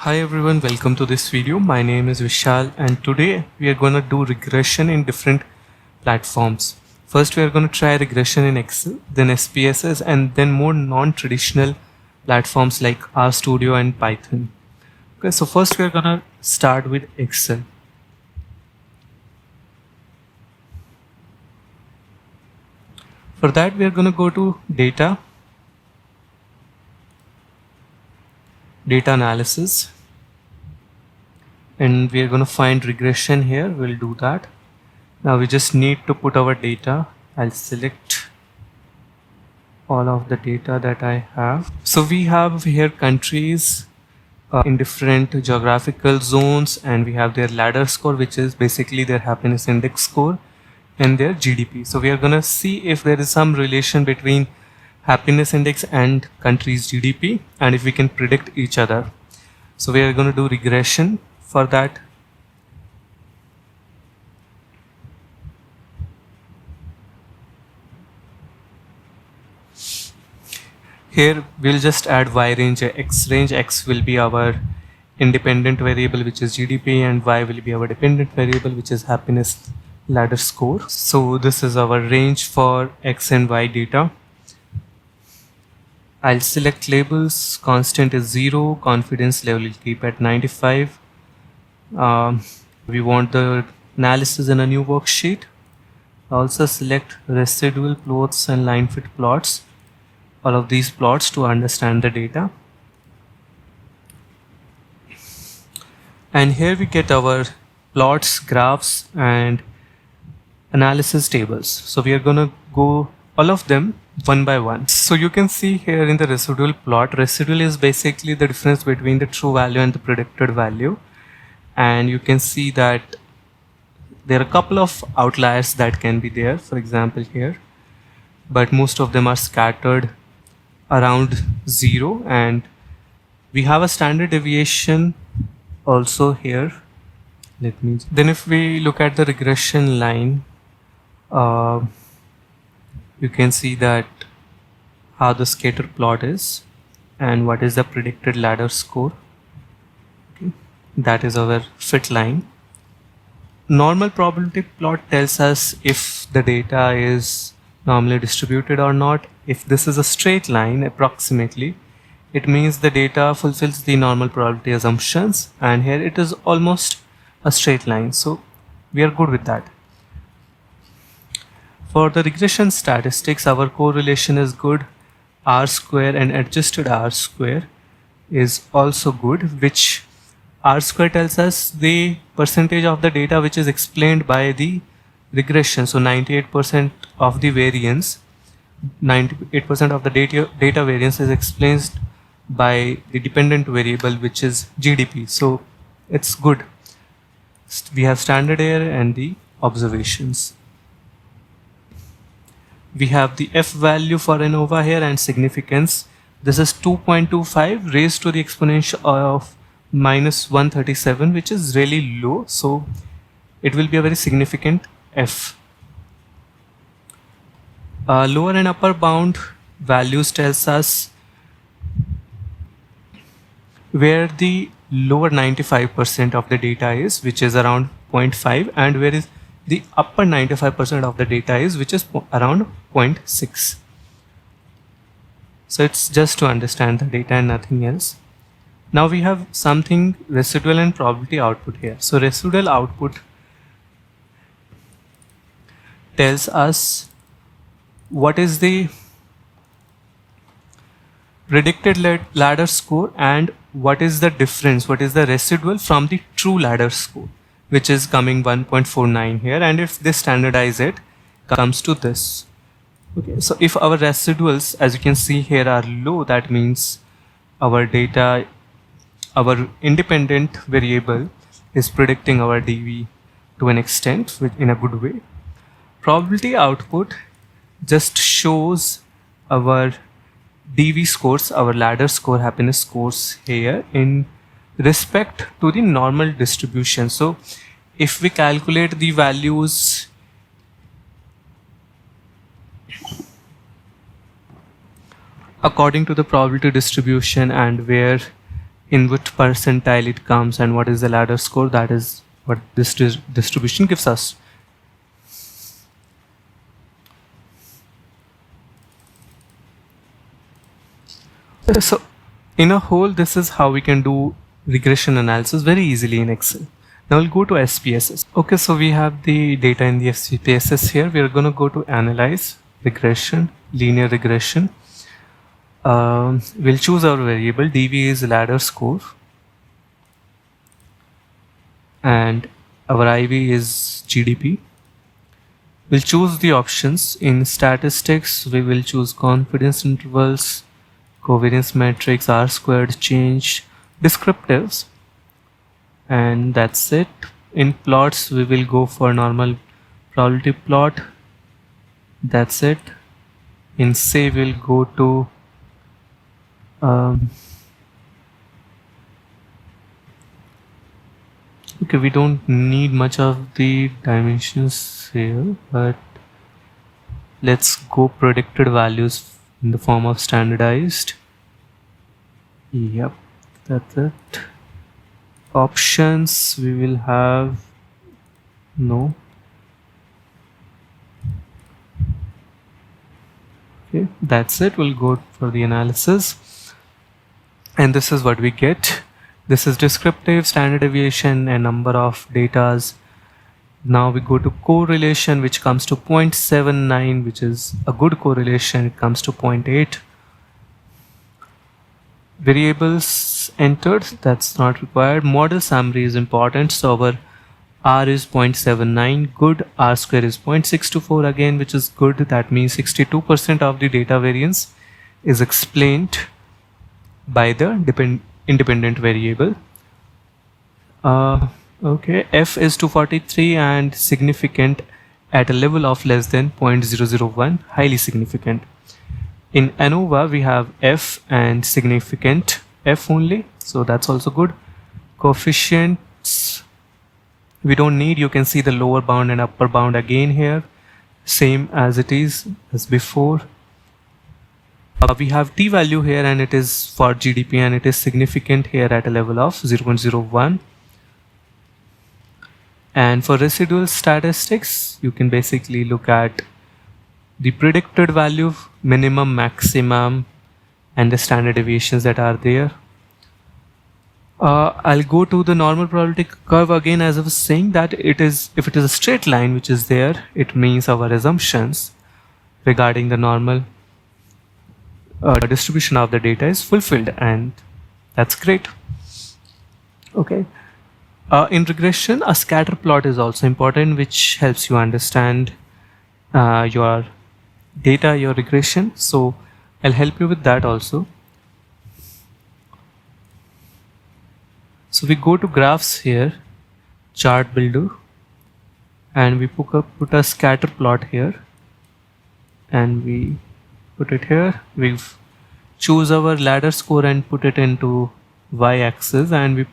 Hi everyone, welcome to this video. My name is Vishal and today we are going to do regression in different platforms. First we are going to try regression in Excel, then SPSS and then more non-traditional platforms like RStudio and Python. Okay, so first we are going to start with Excel. For that we are going to go to data analysis. And we are going to find regression here. We'll do that. Now we just need to put our data. I'll select all of the data that I have. So we have here countries in different geographical zones, and we have their ladder score, which is basically their happiness index score, and their GDP. So we are going to see if there is some relation between happiness index and country's GDP, and if we can predict each other. So we are going to do regression. For that, here we'll just add y range, x range. X will be our independent variable, which is GDP, and y will be our dependent variable, which is happiness ladder score. So this is our range for x and y data. I'll select labels. Constant is 0. Confidence level will keep at 95. We want the analysis in a new worksheet. Also select residual plots and line fit plots, all of these plots to understand the data. And here we get our plots, graphs and analysis tables. So we are going to go all of them one by one. So you can see here in the residual plot, residual is basically the difference between the true value and the predicted value. And you can see that there are a couple of outliers that can be there, for example here, but most of them are scattered around 0, and we have a standard deviation also here. Then if we look at the regression line, you can see that how the scatter plot is and what is the predicted ladder score. That is our fit line. Normal probability plot tells us if the data is normally distributed or not. If this is a straight line approximately, it means the data fulfills the normal probability assumptions, and here it is almost a straight line, so we are good with that. For the regression statistics, our correlation is good. R square and adjusted R square is also good, which R square tells us the percentage of the data which is explained by the regression. So 98% of the variance, 98% of the data variance is explained by the dependent variable, which is GDP. So it's good. We have standard error and the observations. We have the F value for ANOVA here and significance. This is 2.25 raised to the exponential of -137, which is really low, so it will be a very significant F. Lower and upper bound values tells us where the lower 95% of the data is, which is around 0.5, and where is the upper 95% of the data is, which is around 0.6. So it's just to understand the data and nothing else. Now we have something residual and probability output here. So residual output tells us what is the predicted ladder score and what is the difference, what is the residual from the true ladder score, which is coming 1.49 here, and if they standardize it, comes to this. Okay, so if our residuals, as you can see here, are low, that means our data, our independent variable is predicting our DV to an extent, in a good way. Probability output just shows our DV scores, our ladder score, happiness scores here in respect to the normal distribution. So if we calculate the values according to the probability distribution and where in which percentile it comes and what is the ladder score. That is what this distribution gives us. So in a whole, this is how we can do regression analysis very easily in Excel. Now we'll go to SPSS. Okay, so we have the data in the SPSS here. We are going to go to Analyze, Regression, Linear Regression. We'll choose our variable. DV is ladder score. And our IV is GDP. We'll choose the options. In statistics, we will choose confidence intervals, covariance matrix, R squared change, descriptives, and that's it. In plots, we will go for normal probability plot. That's it. In say, we'll go to okay, we don't need much of the dimensions here, but let's go predicted values in the form of standardized. Yep, that's it. Options, we will have no. Okay, that's it. We'll go for the analysis, and this is what we get. This is descriptive, standard deviation, and number of datas. Now we go to correlation, which comes to 0.79, which is a good correlation. It comes to 0.8. Variables entered, that's not required. Model summary is important, so our R is 0.79, good. R square is 0.624 again, which is good. That means 62% of the data variance is explained by the independent variable. Okay, F is 243 and significant at a level of less than 0.001, highly significant. In ANOVA, we have F and significant F only, so that's also good. Coefficients, we don't need. You can see the lower bound and upper bound again here, same as it is as before. We have t value here, and it is for GDP, and it is significant here at a level of 0.01. And for residual statistics, you can basically look at the predicted value, minimum, maximum, and the standard deviations that are there. I'll go to the normal probability curve again. As I was saying, that it is, if it is a straight line which is there, it means our assumptions regarding the normal distribution of the data is fulfilled, and that's great. Okay. In regression, a scatter plot is also important, which helps you understand your data, your regression. So I'll help you with that also. So we go to graphs here, chart builder, and we put a scatter plot here, and we put it here. We choose our ladder score and put it into y-axis, and we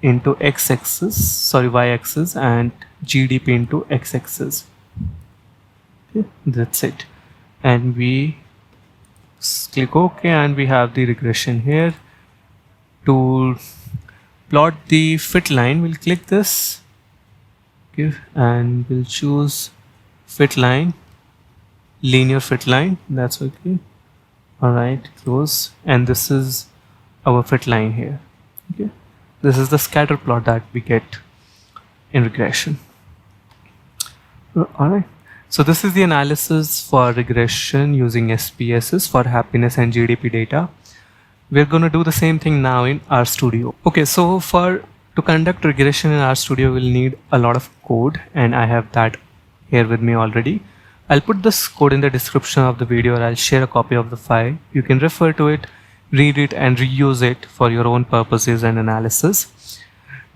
into x-axis, y-axis, and GDP into x-axis. Okay, that's it. And we click OK, and we have the regression here. To plot the fit line, we'll click this, okay, and we'll choose fit line, linear fit line. That's okay. All right, close. And this is our fit line here. Okay, this is the scatter plot that we get in regression. All right. So this is the analysis for regression using SPSS for happiness and GDP data. We're going to do the same thing now in RStudio. Okay, so to conduct regression in RStudio, we'll need a lot of code, and I have that here with me already. I'll put this code in the description of the video, or I'll share a copy of the file. You can refer to it, read it, and reuse it for your own purposes and analysis.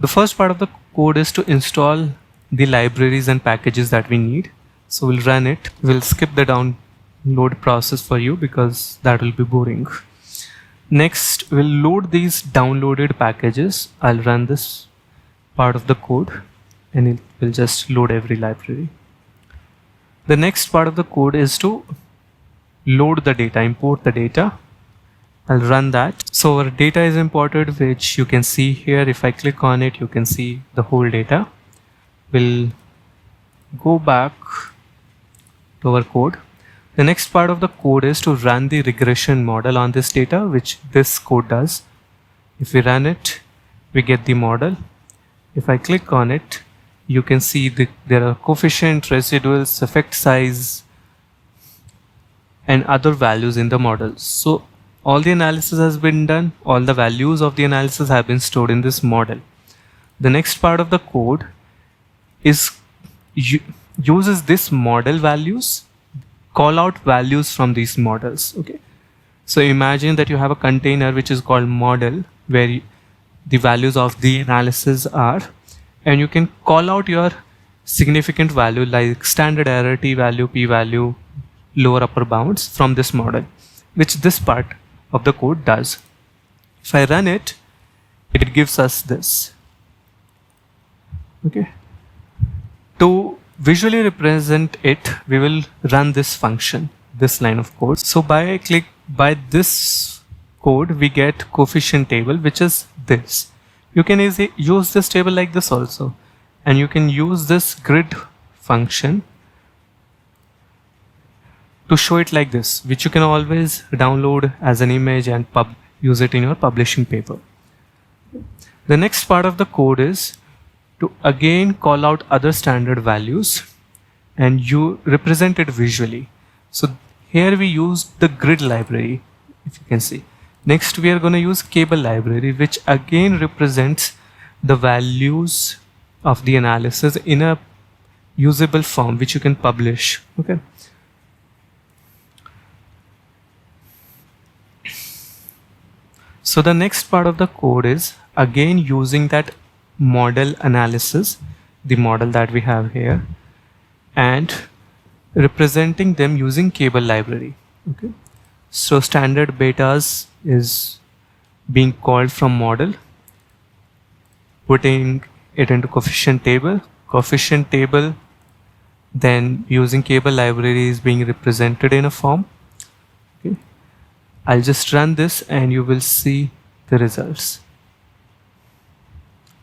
The first part of the code is to install the libraries and packages that we need. So we'll run it. We'll skip the download process for you because that will be boring. Next, we'll load these downloaded packages. I'll run this part of the code, and it will just load every library. The next part of the code is to load the data, import the data. I'll run that. So our data is imported, which you can see here. If I click on it, you can see the whole data. We'll go back to our code. The next part of the code is to run the regression model on this data, which this code does. If we run it, we get the model. If I click on it, you can see there are coefficient, residuals, effect size, and other values in the model. So all the analysis has been done. All the values of the analysis have been stored in this model. The next part of the code is uses this model values, call out values from these models. Okay. So imagine that you have a container which is called model, where the values of the analysis are, and you can call out your significant value like standard error, t-value, p-value, lower upper bounds from this model, which this part of the code does. If I run it, it gives us this. Okay. To visually represent it, we will run this function, this line of code. So by this code, we get coefficient table, which is this. You can easily use this table like this also, and you can use this grid function to show it like this, which you can always download as an image and use it in your publishing paper. The next part of the code is to again call out other standard values and you represent it visually. So here we use the grid library, if you can see. Next we are going to use cable library, which again represents the values of the analysis in a usable form, which you can publish. Okay. So the next part of the code is again using that model analysis, the model that we have here, and representing them using cable library. Okay. So standard betas is being called from model, putting it into coefficient table. Coefficient table then using cable library is being represented in a form. Okay. I'll just run this and you will see the results.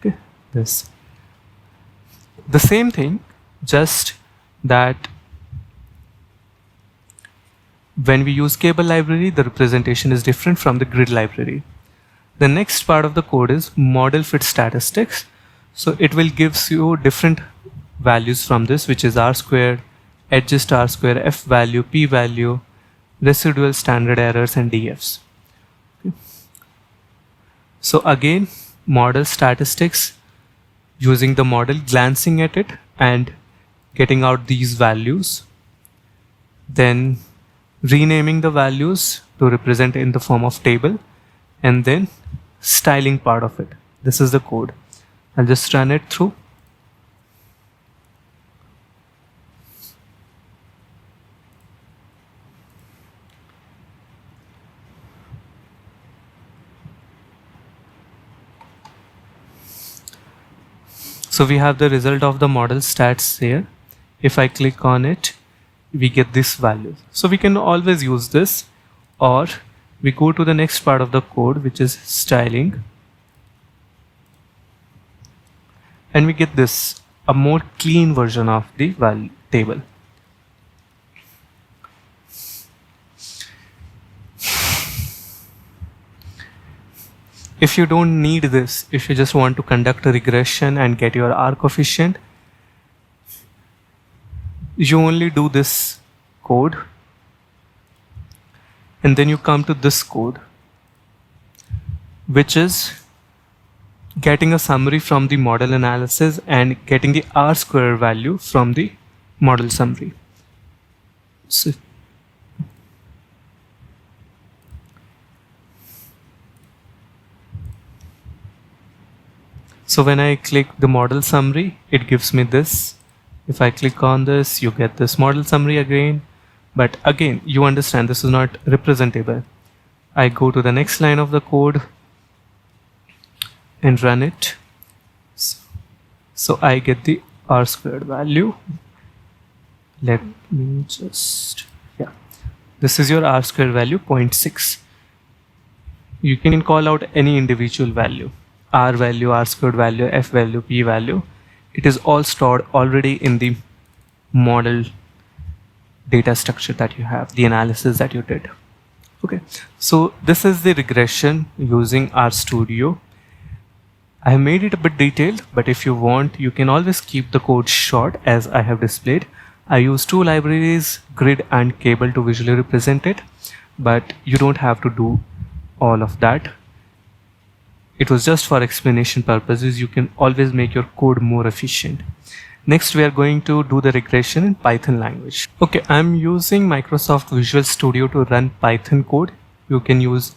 Okay. This. The same thing, just that when we use cable library, the representation is different from the grid library. The next part of the code is model fit statistics. So it will give you different values from this, which is R squared, adjust R square, F value, P value, residual, standard errors, and DFs. Okay. So again, model statistics, using the model, glancing at it and getting out these values, then renaming the values to represent in the form of table, and then styling part of it. This is the code. I'll just run it through. So we have the result of the model stats here. If I click on it, we get this value. So we can always use this, or we go to the next part of the code, which is styling, and we get this, a more clean version of the value table. If you don't need this, if you just want to conduct a regression and get your R coefficient, you only do this code, and then you come to this code, which is getting a summary from the model analysis and getting the R square value from the model summary. So when I click the model summary, it gives me this. If I click on this, you get this model summary again. But again, you understand this is not representable. I go to the next line of the code and run it. So I get the R squared value. Let me just, This is your R square value 0.6. You can call out any individual value, R value, R squared value, F value, P value. It is all stored already in the model data structure that you have, the analysis that you did. Okay, so this is the regression using RStudio. I have made it a bit detailed, but if you want, you can always keep the code short as I have displayed. I use two libraries, grid and cable, to visually represent it, but you don't have to do all of that. It was just for explanation purposes. You can always make your code more efficient. Next, we are going to do the regression in Python language. Okay, I'm using Microsoft Visual Studio to run Python code. You can use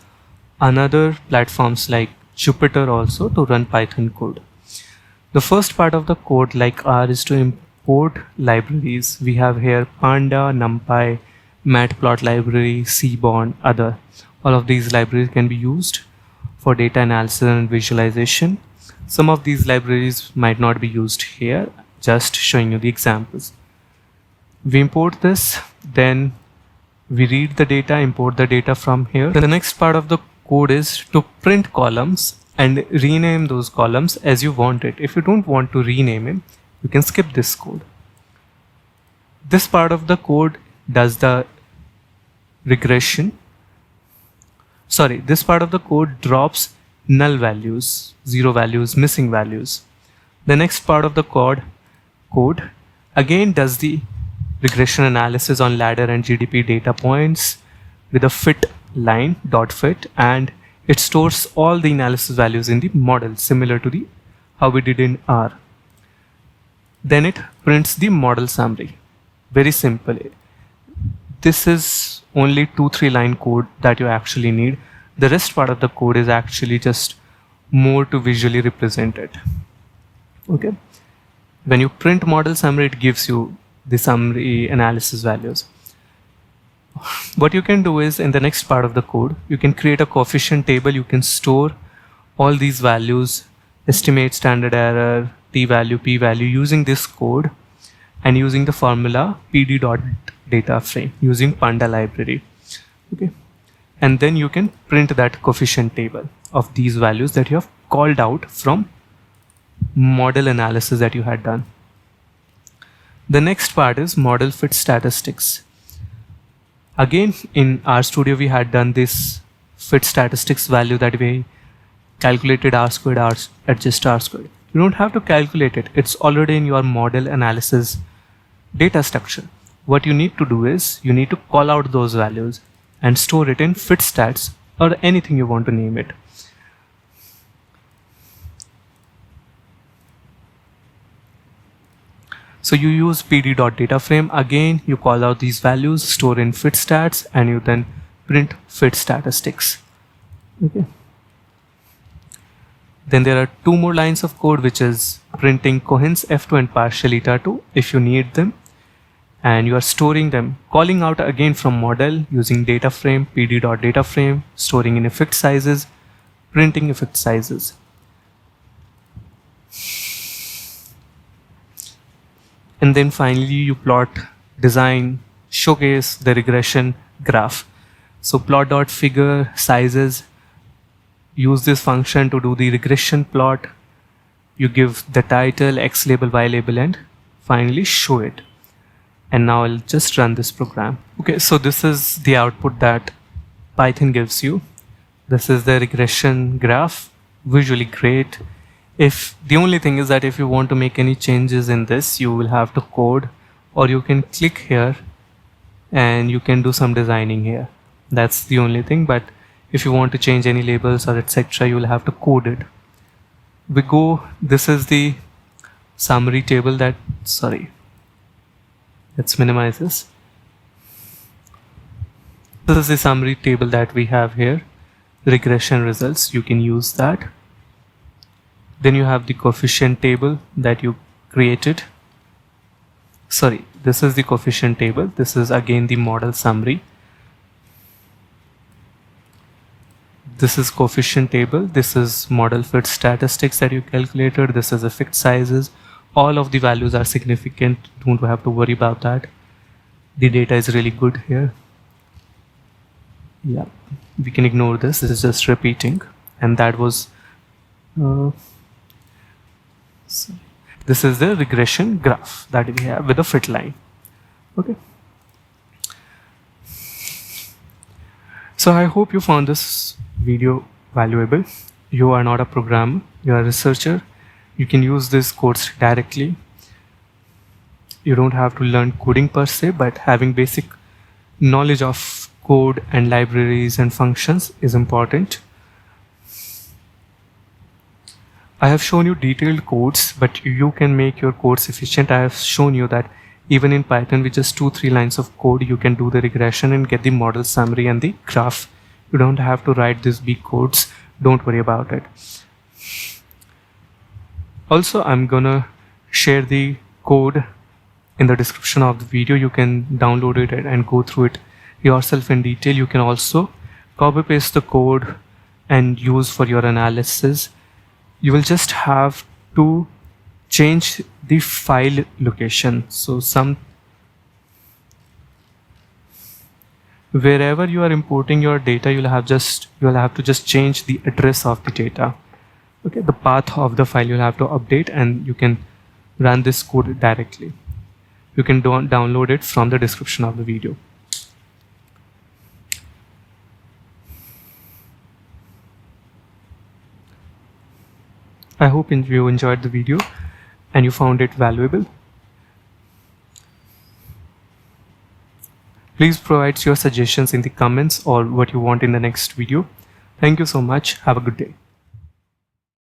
another platforms like Jupyter also to run Python code. The first part of the code, like R, is to import libraries. We have here Panda, NumPy, Matplot library, Seaborn, other. All of these libraries can be used for data analysis and visualization. Some of these libraries might not be used here, just showing you the examples. We import this, then we read the data, import the data from here. The next part of the code is to print columns and rename those columns as you want it. If you don't want to rename it, you can skip this code. This part of the code does the regression. Sorry, this part of the code drops null values, zero values, missing values. The next part of the code again does the regression analysis on ladder and GDP data points with a fit line, dot fit, and it stores all the analysis values in the model, similar to how we did in R. Then it prints the model summary. Very simple. This is only 2-3 line code that you actually need. The rest part of the code is actually just more to visually represent it. Okay. When you print model summary, it gives you the summary analysis values. What you can do is, in the next part of the code, you can create a coefficient table. You can store all these values, estimate, standard error, t value, p value, using this code and using the formula pd.dataframe using Panda library. Okay. And then you can print that coefficient table of these values that you have called out from model analysis that you had done. The next part is model fit statistics. Again, in RStudio, we had done this fit statistics value that we calculated R squared, adjust R squared. You don't have to calculate it. It's already in your model analysis data structure. What you need to do is you need to call out those values and store it in fit stats or anything you want to name it. So you use pd.dataframe. Again, you call out these values, store in fit stats, and you then print fit statistics. Okay. Then there are two more lines of code, which is printing cohens f2 and partial eta 2 if you need them. And you are storing them, calling out again from model using data frame, pd.dataframe, storing in effect sizes, printing effect sizes. And then finally you plot, design, showcase the regression graph. So plot.figure sizes, use this function to do the regression plot. You give the title, X label, Y label, and finally show it. And now I'll just run this program. Okay, so this is the output that Python gives you. This is the regression graph, visually great. If the only thing is that if you want to make any changes in this, you will have to code, or you can click here and you can do some designing here. That's the only thing. But if you want to change any labels or etc., you will have to code it. This is the summary table that, let's minimize this. This is the summary table that we have here, regression results. You can use that. Then you have the coefficient table that you created. This is the coefficient table. This is again the model summary. This is coefficient table. This is model fit statistics that you calculated. This is effect sizes. All of the values are significant. Don't have to worry about that. The data is really good here. Yeah, we can ignore this. This is just repeating, and that was sorry. This is the regression graph that we have with a fit line. Okay. So I hope you found this video valuable. You are not a programmer, you are a researcher. You can use this course directly. You don't have to learn coding per se, but having basic knowledge of code and libraries and functions is important. I have shown you detailed codes, but you can make your codes efficient. I have shown you that even in Python with just 2-3 lines of code, you can do the regression and get the model summary and the graph. You don't have to write these big codes. Don't worry about it. Also, I'm gonna share the code in the description of the video. You can download it and go through it yourself in detail. You can also copy paste the code and use for your analysis. You will just have to change the file location. So wherever you are importing your data, you'll have to just change the address of the data. Okay, the path of the file you'll have to update, and you can run this code directly. You can download it from the description of the video. I hope you enjoyed the video and you found it valuable. Please provide your suggestions in the comments or what you want in the next video. Thank you so much. Have a good day.